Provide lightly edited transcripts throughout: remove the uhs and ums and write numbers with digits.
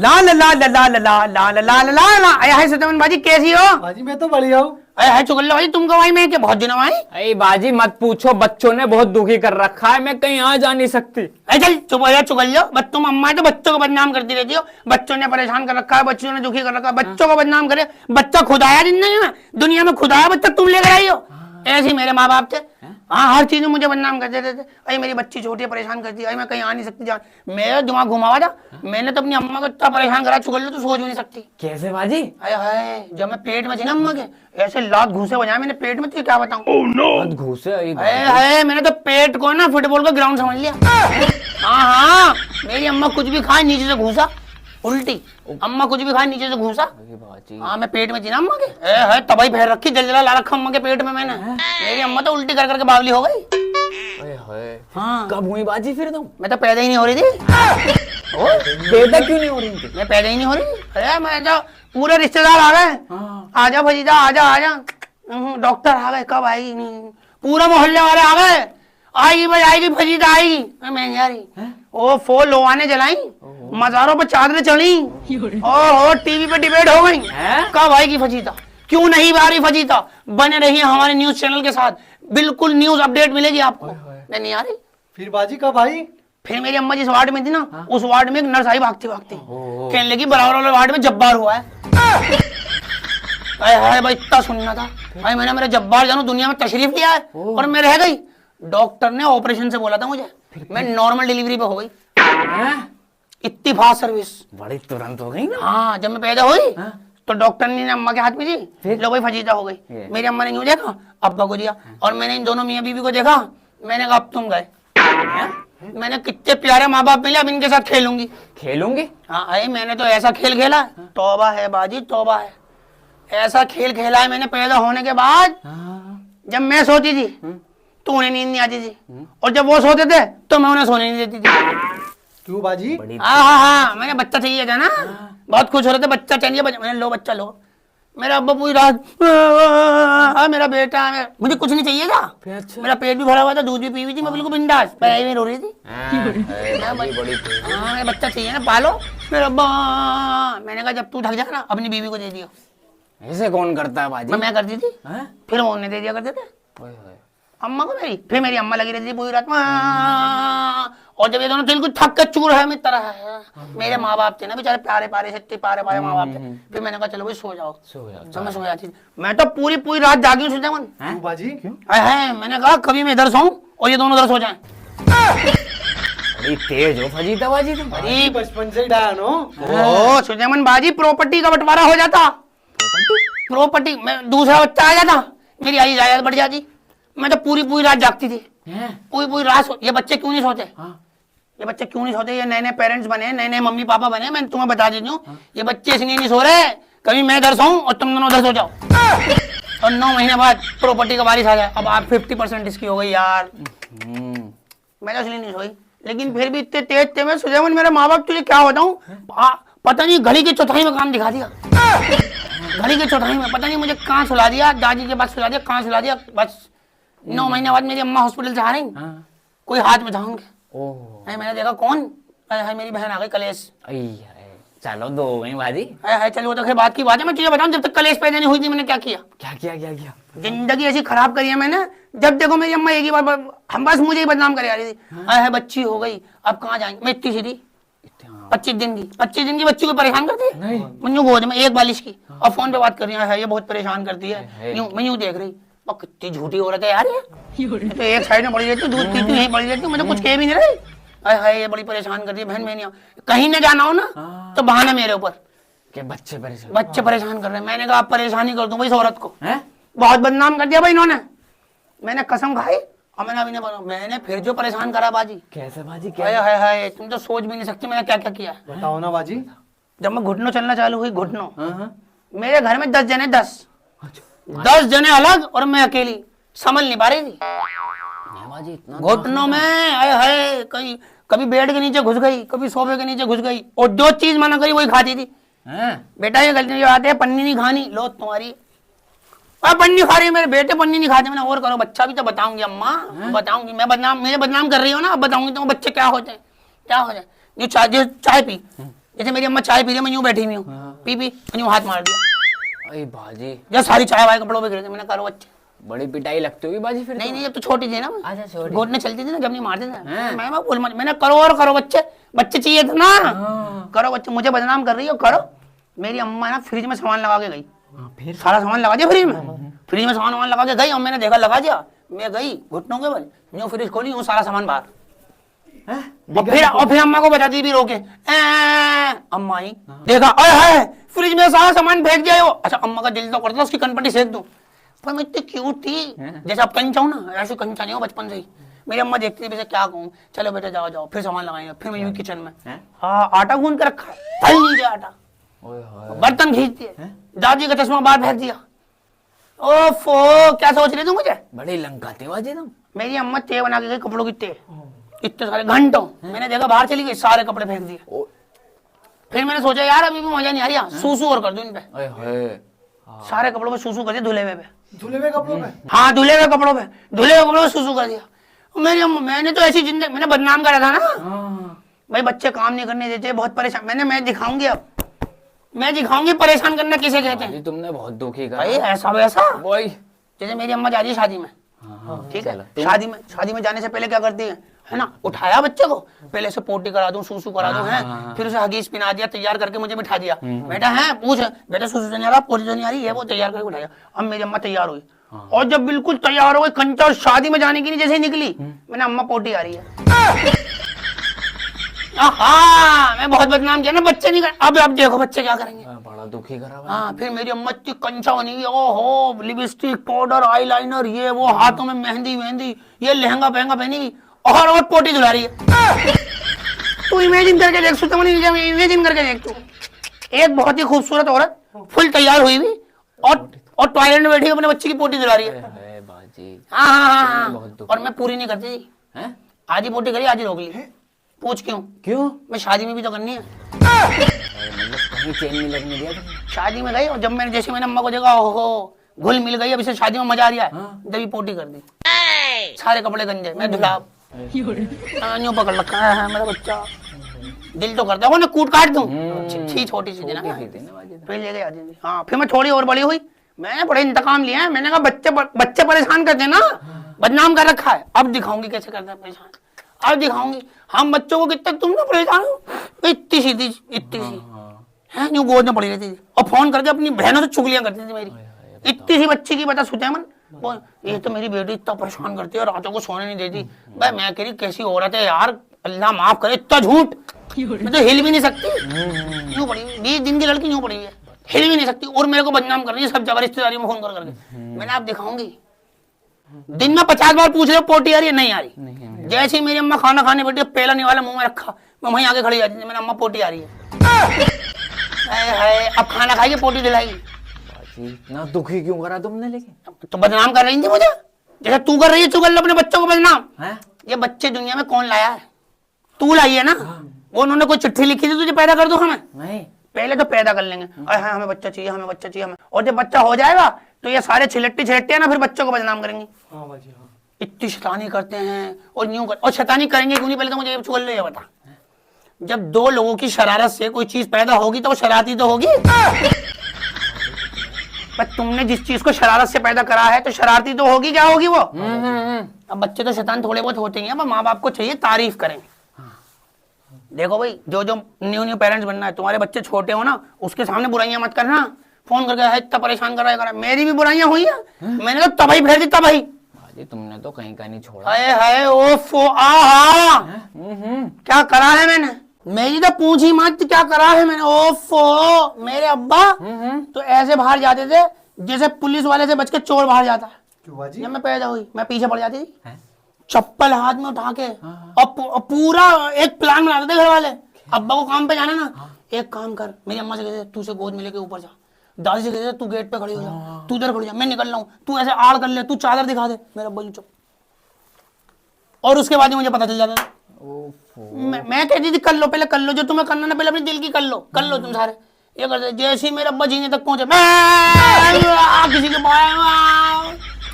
ला ला ला ला ला ला ला ला ला ला ला ला। आया है सत्यमन बाजी, कैसी हो? बाजी मैं तो बढ़िया हूँ। आया है चुगल्ला भाई, तुम कब आई? मैं क्या बहुत दिनों आई? अरे बाजी मत पूछो, बच्चों ने बहुत दुखी कर रखा है, मैं कहीं आ जा नहीं सकती। अरे चल चुप हो जा चुगल्लो, तुम अम्मा है तो बच्चों को बदनाम करती रहती हो। बच्चों ने परेशान कर रखा है, बच्चों ने दुखी कर रखा है, बच्चों को बदनाम करे। बच्चा खुद आया जिंदगी में, दुनिया में खुद आया बच्चा, तुम लेकर आई हो। ऐसे ही मेरे माँ बाप थे, हाँ हर चीज में मुझे बदनाम कर देते थे। अरे मेरी बच्ची छोटी है, परेशान करती है, मैं कहीं आ नहीं सकती जान। मेरा दिमाग घुमा हुआ था, मैंने तो अपनी अम्मा को इतना परेशान करा चुगल्लो तो सोच भी नहीं सकती। कैसे बाजी? अरे हाय, जब मैं पेट में थी ना अम्मा के, ऐसे लात घूसे बजाए मैंने पेट में, थी क्या बताऊं। मत घुसे। अरे हाय, मैंने तो पेट को ना फुटबॉल का ग्राउंड समझ लिया। हाँ हाँ, मेरी अम्मा कुछ भी खाए नीचे से घूसा, उल्टी। अम्मा कुछ भी खाए नीचे से घूसा। हाँ मैं पेट में थी ना अम्मा के, है तबाही फेर रखी, जलजला ला रखा अम्मा के पेट में मैंने। मेरी अम्मा तो उल्टी कर करके बावली हो गई। हाँ कब हुई बाजी फिर तुम? मैं तो पैदा ही नहीं हो रही थी। पैदा क्यों नहीं हो रही थी? मैं पैदा ही नहीं हो रही। अरे मैं तो पूरे रिश्तेदार आ गए, आजा भजीजा आजा आजा। डॉक्टर आ गए, कब आएगी नहीं, पूरा मोहल्ले वाले आ गए, आएगी भाई आएगी भजीजा आएगी। मैं नहीं आ रही। ओ फो लोवाने जलाई, मजारों पर चादरें चढ़ी, ओहो टीवी पे डिबेट हो गई, कब आएगी फजीता, क्यों नहीं आ रही फजीता। बने रहिए हमारे न्यूज चैनल के साथ, बिल्कुल न्यूज अपडेट मिलेगी आपको। मैं नहीं आ रही। फिर बाजी कब आई? फिर मेरी अम्मा जिस वार्ड में थी ना, उस वार्ड में एक नर्स आई भागती भागती, कहने लगी बराबर वाले वार्ड में जब्बार हुआ है। अरे भाई इतना सुनना था भाई, मैंने मेरा जब्बार जानू दुनिया में तशरीफ लिया है और मैं रह गई। डॉक्टर ने ऑपरेशन से बोला था मुझे, मैं नॉर्मल डिलीवरी पे हो गई। इतनी फास्ट सर्विस, बड़ी तुरंत हो गई ना। हाँ जब मैं पैदा हुई तो डॉक्टर ने अम्मा के हाथ में दी, लो भाई फजीता हो गई। मेरी अम्मा ने यूं देखा, अब्बा को दिया, और मैंने इन दोनों मियाँ बीवी को देखा, मैंने कहा अब तुम गए। मैंने कितने प्यारे माँ बाप मिले, अब इनके साथ खेलूंगी। खेलूंगी? हाँ अरे मैंने तो ऐसा खेल खेला, तौबा है बाजी तौबा है, ऐसा खेल खेला है मैंने पैदा होने के बाद। जब मैं सोती थी तो उन्हें नींद नहीं आती थी, और जब वो सोते थे तो मैं उन्हें सोने नहीं देती थी। क्यों बाजी? हाँ मैंने बच्चा चाहिए था ना, बहुत खुश हो रहे थे, बच्चा चाहिए। मैंने लो बच्चा लो। मेरा अब्बा पूरी रात मेरा बेटा, मुझे कुछ नहीं चाहिए था। अच्छा। मेरा पेट भी भरा हुआ था, दूध भी पी हुई थी, मैं बिल्कुल बिंदास पैर में रो रही थी। हाँ मेरा बच्चा चाहिए ना, पालो। मेरा अब्बा, मैंने कहा जब तू थक जाए ना अपनी बीवी को दे दियो। ऐसे कौन करता है बाजी? मैं करती थी, फिर वो उन्हें दे दिया करते थे अम्मा को मेरी। फिर मेरी अम्मा लगी रहती थी पूरी रात, और जब ये दोनों दिल को थक कर चूर है मित्र है। मेरे माँ बाप थे ना बेचारे, प्यारे प्यारे से प्यारे प्यारे माँ बाप थे। फिर मैंने कहा चलो भाई सो जाओ, तो मैं सो जाती थी। मैं तो पूरी पूरी रात जागी हूँ सुजामन। क्यों बाजी? क्यों? मैंने कहा कभी मैं इधर सोऊं और ये दोनों उधर सो जाएं। बड़ी तेज हो फजीता बाजी तुम। बाजी बचपन से डायन हो। ओ सुजामन बाजी, प्रॉपर्टी का बंटवारा हो जाता, प्रॉपर्टी में दूसरा बच्चा आ जाता, मेरी आई जायदाद बढ़ जाती। मैं तो पूरी पूरी रात जागती थी, पूरी पूरी रात। ये बच्चे क्यों नहीं सोते? ये बच्चे क्यों नहीं सोते? ये नए नए पेरेंट्स बने, नए नए मम्मी पापा बने, मैं तुम्हें बता देती हूँ, ये बच्चे इसलिए नहीं सो रहे, कभी मैं इधर सोऊं और तुम दोनों उधर सो जाओ, और 9 महीने बाद प्रॉपर्टी का बारिश आ जाए। अब आप 50% इसकी हो गई यार। मैं तो इसलिए नहीं सोई, लेकिन फिर भी इतने तेज थे मैं सुजामन, मेरे माँ बाप तुझे क्या बताऊं, पता नहीं घड़ी की चौथाई में काम दिखा दिया। घड़ी की चौथाई में पता नहीं मुझे कहाँ सुला दिया, दादी के पास सुला दिया, कहाँ सुला दिया। बस 9 महीने बाद मेरी अम्मा हॉस्पिटल से आ रही, कोई हाथ में था उनके। मैंने देखा कौन, मेरी बहन आ गई कलेश। चलो दो हो गई बाजी। चलो वो तो खैर बात की बात है, मैं तुझे बताऊं जब तक कलेश पैदा नहीं हुई थी मैंने क्या किया। क्या किया क्या किया? जिंदगी ऐसी खराब करी है मैंने, जब देखो मेरी अम्मा एक ही बार हम बस मुझे ही बदनाम करे आ रही थी। बच्ची हो गई, अब कहाँ जाएंगे। मैं इतनी सी थी 25 दिन की बच्ची को परेशान करती है, मुझे गोद में एक बालिश की, और फोन पे बात कर रही है, ये बहुत परेशान करती है। मैं यूं देख रही, कितनी झूठी औरत है यार ये। तो एक साइड में पड़ी रहती, दूध पीती यहीं पड़ी रहती, मुझे कुछ कह भी नहीं रही। हाय ये बड़ी परेशान करती है बहन। मैं नहीं कहीं न जाना हो ना तो बहाना मेरे ऊपर कि बच्चे परेशान कर रहे हैं। मैंने कहा आप परेशानी कर दूं भाई इस औरत को, बहुत बदनाम कर दिया भाई इन्होंने। मैंने कसम खाई और मैंने अभी नहीं बना, मैंने फिर जो परेशान करा बाजी। कैसे बाजी? हाय तुम तो सोच भी नहीं सकती मैंने क्या क्या किया। बताओ ना बाजी। जब मैं घुटनों चलना चालू हुई, घुटनों, मेरे घर में 10 जने, 10 जने अलग और मैं अकेली, संभल नहीं पा रही थी घुटनों में। हाय कभी बेड के नीचे घुस गई, कभी सोफे के नीचे घुस गई, और जो चीज मना करी वही खाती थी। बेटा ये गलती जो आते हैं, पन्नी नहीं खानी, लो तुम्हारी पन्नी खा रही है, मेरे बेटे पन्नी नहीं खाते। मैंने और करो, बच्चा भी तो बताऊंगी अम्मा, बताऊंगी मैं, मुझे बदनाम कर रही हो ना, अब बताऊंगी तुम बच्चे क्या होते हैं, क्या हो जाए। जो चाय पी जैसे मेरी अम्मा चाय पी रही है, मैं यूं बैठी हुई हूँ, पी यूं हाथ मार दिया, अरे बाजी जब सारी चाय वाय कपड़ों पे गिर गई। मैंने कहा बच्चे बड़ी पिटाई लगती होगी बाजी फिर। नहीं नहीं, जब तो छोटी थी ना, अच्छा, छोटी। घोटने चलती थी ना, जब नहीं मारते थे। मैं बोल मैंने करो और करो बच्चे, बच्चे चाहिए थे ना, करो बच्चे, मुझे बदनाम कर रही हो, करो। मेरी अम्मा ना फ्रिज में सामान लगा के गई, फिर सारा सामान लगा दिया फ्रिज में सामान लगा के गई, और मैंने देखा लगा दिया, मैं गई घुटनों के बल, यूं फ्रिज खोली, यूं सारा सामान बाहर, और फिर अम्मा को बताती भी रोके, अम्मा ही देखा, अरे है फ्रिज में सारा सामान फेंक दिया वो। अच्छा, अम्मा का दिल तो करता था उसकी कनपट्टी सेक दूं, पर मैं इतनी क्यूट थी, जैसे अब कंचा हूं ना, ऐसे कंचा नहीं हो बचपन से ही। मेरी अम्मा देखती थी, क्या कहूँ, चलो बेटा जाओ जाओ, फिर सामान लगाएंगे, फिर मैं यूं किचन में, हाँ आटा गूंद के रखा है, फल नीचे आटा, बर्तन खींच दिए, दादी का चश्मा बाहर फेंक दिया। ओफो, क्या सोच रही तू मुझे? बड़ी लंका थी बाजी तुम। मेरी अम्मा टे बना के गई कपड़ों की टे, इतने सारे घंटों, मैंने देखा बाहर चली गई, सारे कपड़े फेंक दिए। फिर मैंने सोचा यार अभी भी मजा नहीं आ रही, सूसू और कर दूं इन पे, सारे कपड़ों पे सूसू कर दिया, धुले हुए पे, धुले हुए कपड़ों पे, हाँ धुले हुए कपड़ों पे सूसू कर दिया। मेरी अम्मा, मैंने तो ऐसी जिंदगी, मैंने बदनाम करा था ना भाई, बच्चे काम नहीं करने देते, बहुत परेशान। मैं दिखाऊंगी, अब मैं दिखाऊंगी परेशान करना किसे कहते हैं। तुमने बहुत दुखी करा भाई ऐसा वैसा, वही जैसे मेरी अम्मा जा रही है शादी में, ठीक है, शादी में जाने से पहले क्या करती है ना, उठाया बच्चे को, पहले से पोटी करा दूं, सूसू करा दूं, है, फिर उसे हगीज पिना दिया, तैयार करके मुझे बिठा दिया, बेटा है पूछ, बेटा सूसू तो नहीं आ रहा, पोटी तो नहीं आ रही है, वो तैयार करके बिठाया। अब मेरी अम्मा तैयार हुई, और जब बिल्कुल तैयार हो गई, कंचा और शादी में जाने की नहीं जैसे ही निकली, मैंने अम्मा पोटी आ रही है। हाँ, मैं बहुत बदनाम किया ना, बच्चे नहीं कर, अब देखो बच्चे क्या करेंगे, बड़ा दुखी करा। हाँ, फिर मेरी अम्मा इतनी कंचा बनी हुई, ओहो, लिपस्टिक पाउडर आईलाइनर ये वो, हाथों में मेहंदी, ये लहंगा पहनी हुई, और पोटी धुला रही है। तू इमेजिन करके देख, सुतमनी इमेजिन करके देख, तू एक बहुत ही खूबसूरत औरत फुल तैयार हुई हुई, और टॉयलेट में बैठी अपने बच्चे की पोटी धुला रही है। बाजी हाँ, और मैं पूरी नहीं करती थी, हैं? आधी पोटी करी, आधी रोक ली। पूछ क्यों? मैं शादी में भी तो करनी है। मतलब कहीं चैन नहीं लगने दिया तुमने? शादी में गई, और जब मैंने अम्मा को देखा, ओहो घुल मिल गई, अब इसे शादी में मजा आ रहा है, जब पोटी कर दी, सारे कपड़े गंजे, मैं धुला, यूं पकड़ रखा है मेरा बच्चा, दिल तो करता है ना कूट काट दूं, छी छोटी सी थी ना, फिर ले गई। हाँ, फिर मैं थोड़ी और बड़ी हुई, मैंने बड़े इंतकाम लिए हैं, मैंने कहा बच्चे परेशान करते ना, बदनाम कर रखा है, अब दिखाऊंगी कैसे करते हैं परेशान, अब दिखाऊंगी हम बच्चों को कितना, तुम ना परेशान हो, इतनी सी है, यूं गोद में पड़ी रहती थी, और फोन करके अपनी बहनों से चुगलियां करती थी मेरी, इतनी सी बच्ची की बता सुतेमन, ये तो मेरी बेटी इतना परेशान करती है, रातों को सोने नहीं देती। भाई मैं कह रही कैसी औरत है यार, अल्लाह माफ करे, इतना झूठ, मैं तो हिल भी नहीं सकती, यूं पड़ी 20 दिन की लड़की यूं पड़ी हुई है, हिल भी नहीं सकती, और मेरे को बदनाम कर रही है सब जगह रिश्तेदारी में फोन कर करके। मैंने आप दिखाऊंगी, दिन में 50 बार पूछ रहे हो पोटी आ रही है, नहीं आ रही, जैसे ही मेरी अम्मा खाना खाने बैठी, पहला निवाला मुंह में रखा, मैं वहीं आगे खड़ी जाती थी, मैंने अम्मा पोटी आ रही है, अब खाना खाइए पोटी दिलाएगी। इतना दुखी क्यों करा तुमने? लेकिन तो बदनाम कर रही थी मुझे, जैसे तू कर रही है, तू कर लो अपने बच्चों को बदनाम। ये बच्चे दुनिया में कौन लाया है? तू लाई है ना, वो उन्होंने कोई चिट्ठी लिखी थी तुझे पैदा कर दो हमें? नहीं, पहले तो पैदा कर लेंगे, हमें बच्चा चाहिए, हमें बच्चा चाहिए हमें, और जब बच्चा हो जाएगा तो ये सारे छिलट्टी है ना, फिर बच्चों को बदनाम करेंगे। इतनी शैतानी करते हैं, और यूं और शैतानी करेंगे क्यों नहीं, पहले तो मुझे चुगल ले बता, जब दो लोगों की शरारत से कोई चीज पैदा होगी तो वो शरारती तो होगी। पर तुमने जिस चीज को शरारत से पैदा करा है तो शरारती तो होगी, क्या होगी वो? अब बच्चे तो शैतान थोड़े बहुत होते हैं, माँ बाप को चाहिए तारीफ करें। देखो भाई, जो न्यू पेरेंट्स बनना है, तुम्हारे बच्चे छोटे हो ना, उसके सामने बुराइयां मत करना, फोन करके है इतना परेशान कर रहा है। मेरी भी बुराइयां हुई है, मैंने तो तबाही फेर दी, तबाही। तुमने तो कहीं का नहीं छोड़ा। हाय ओफो आहा, क्या करा है मैंने? मेरी तो पूछी मत क्या करा है मैंने। ओफो, मेरे अब्बा तो ऐसे बाहर जाते थे जैसे पुलिस वाले से बच के चोर बाहर जाता है। क्यों बाजी? जब मैं पैदा हुई, मैं पीछे पड़ जाती थी, चप्पल हाथ में उठा के, और पूरा एक प्लान बनाते थे घर वाले। अब्बा को काम पे जाना ना, एक काम कर, मेरी अम्मा से कहते तू उसे गोद में लेके ऊपर जा, दादी से कहते तू गेट पे खड़ी हो जा, तू इधर खड़ी जा, मैं निकल रहा हूँ, तू ऐसे आड़ कर ले, तू चादर दिखा दे। मेरा अब्बा चुप, और उसके बाद ही मुझे पता चल जाता था। मैं कहती थी कर लो, पहले कर लो, जो तुम्हें करना ना पहले अपने दिल की कर लो तुम सारे। ये करते जैसे ही मेरे अब्बा जीने तक पहुंचे, किसी के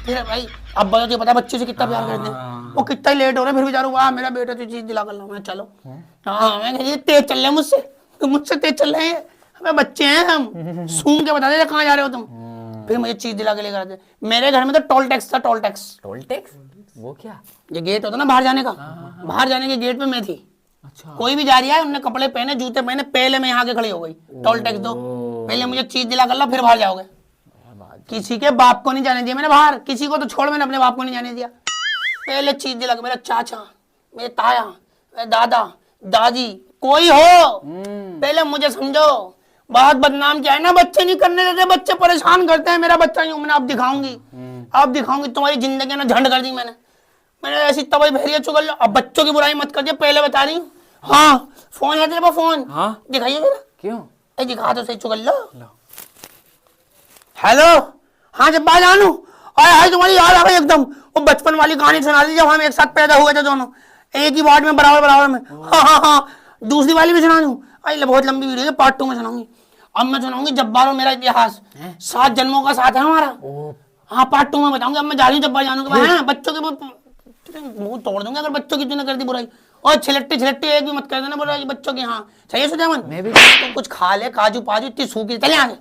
फिर भाई अब्बा तो पता बच्चे से कितना प्यार करते हैं, वो कितना लेट हो रहे फिर बेचारा, वाह मेरा बेटा तो चीज दिला कर लो, मैं चलो। हाँ, मैं तेज चल रहे मुझसे, तुम मुझसे तेज चल रहे हैं, हमें बच्चे हैं हम, सूंघ के बता दे कहाँ जा रहे हो तुम। फिर मुझे चीज दिला के लेकर आते। मेरे घर में तो टोल टैक्स था, टोल टैक्स। टोल टैक्स वो क्या? ये गेट होता ना बाहर जाने का, बाहर जाने के गेट पे मैं थी। अच्छा कोई भी जा रही है, उन्होंने कपड़े पहने, जूते पहने, पहले मैं यहाँ के खड़ी हो गई, टोल टैक्स दो, पहले मुझे चीज दिला कर ला, फिर बाहर जाओगे। किसी के बाप को नहीं जाने दिया मैंने बाहर, किसी को तो छोड़, मैंने अपने बाप को नहीं जाने दिया। पहले चीज दिला के, मेरा चाचा, मेरे ताया, मेरे दादा, दादी, कोई हो, पहले मुझे समझो। बहुत बदनाम किया है ना, बच्चे नहीं करने देते, बच्चे परेशान करते हैं। मेरा बच्चा नहीं हूं मैंने, अब दिखाऊंगी, अब दिखाऊंगी तुम्हारी जिंदगी ना झंड कर दी मैंने ऐसी तबाही भैरिया चुगल लो। अब बच्चों की बुराई मत करिए, पहले बता रही हूँ। हाँ फोन है तेरे पास, फोन हाँ दिखाइए मेरा। क्यों? ए दिखा दो सही, चुगल लो। हेलो, हाँ जब बात जानू, अरे हाय तुम्हारी याद आ गई एकदम, वो बचपन वाली कहानी सुना दी जब हम एक साथ पैदा हुए थे दोनों, एक ही वार्ड में, बराबर बराबर में। हाँ हाँ हाँ, दूसरी वाली भी सुना दूं? अरे बहुत लंबी वीडियो है, पार्ट 2 में सुनाऊंगी। अब मैं सुनाऊंगी जब्बार और मेरा इतिहास, 7 जन्मों का साथ है हमारा। हाँ पार्ट 2 में बताऊंगी। अब मैं जा रही हूँ जब्बार जानू के बाद, बच्चों के मुंह तोड़ दूंगा अगर बच्चों की तूने कर दी बुराई। और छिलट्टी छिलट्टी एक भी मत कर देना बुराई बच्चों की। हाँ सही है सुजामन, मैं भी तुम कुछ खा ले, काजू पाजू इतनी सूखी, चले आगे।